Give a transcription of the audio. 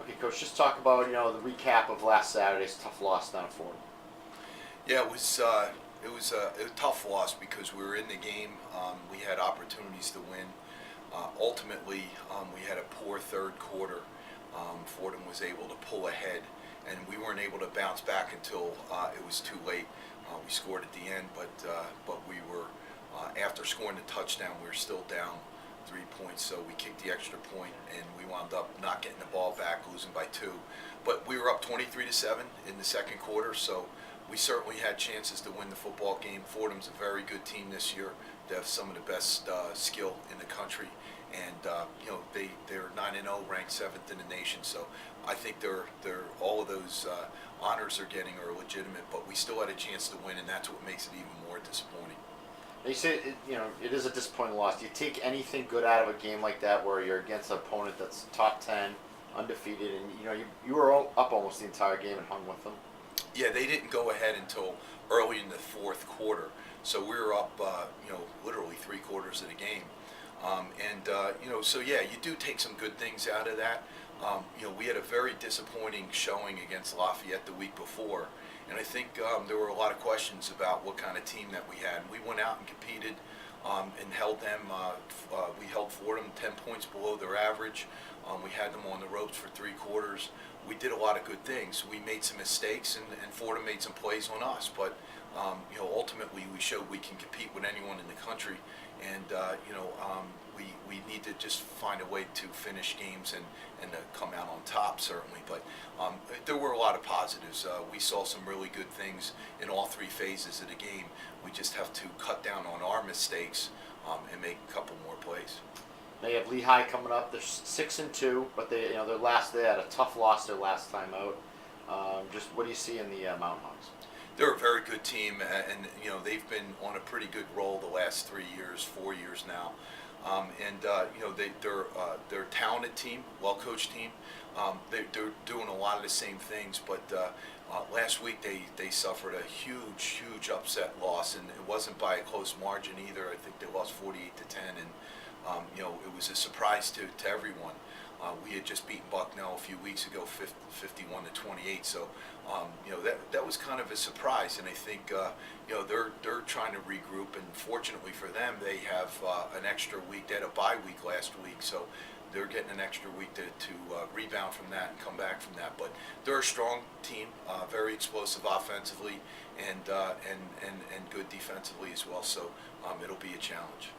Okay, Coach, just talk about the recap of last Saturday's tough loss down at Fordham. Yeah, it was a tough loss because we were in the game. We had opportunities to win. Ultimately, we had a poor third quarter. Fordham was able to pull ahead, and we weren't able to bounce back until it was too late. We scored at the end, but we were after scoring the touchdown, we were still down 3 points. So we kicked the extra point, and we wound up not getting the ball back, losing by 2. But we were up 23-7 in the second quarter, so we certainly had chances to win the football game. Fordham's a very good team this year. They have some of the best skill in the country, and they're 9-0, ranked 7th in the nation. So I think they're all of those honors they're getting are legitimate, but we still had a chance to win, and that's what makes it even more disappointing. You say it is a disappointing loss. Do you take anything good out of a game like that, where you're against an opponent that's top 10, undefeated, and you were all up almost the entire game and hung with them? Yeah, they didn't go ahead until early in the fourth quarter, so we were up, literally 3 quarters of the game, so yeah, you do take some good things out of that. We had a very disappointing showing against Lafayette the week before, and I think there were a lot of questions about what kind of team that we had. We went out and competed and held them. We held Fordham 10 points below their average. We had them on the ropes for 3 quarters. We did a lot of good things. We made some mistakes, and Fordham made some plays on us. But ultimately, we showed we can compete with anyone in the country, and we need to just find a way to finish games and to come out on top, certainly. But there were a lot of positives. We saw some really good things in all 3 phases of the game. We just have to cut down on our mistakes and make a couple more plays. They have Lehigh coming up. They're 6-2, but they had a tough loss their last time out. Just what do you see in the Mountain Hawks? They're a very good team, and they've been on a pretty good roll the last 3 years, 4 years now. They're a talented team, well-coached team. They're doing a lot of the same things, but last week they suffered a huge upset loss, and it wasn't by a close margin either. I think they lost 48-10, and it was a surprise to everyone. We had just beaten Bucknell a few weeks ago, 51-28. So that was kind of a surprise, and I think they're trying to regroup. And fortunately for them, they have an extra week. They had a bye week last week, so they're getting an extra week to rebound from that and come back from that. But they're a strong team, very explosive offensively, and good defensively as well. So it'll be a challenge.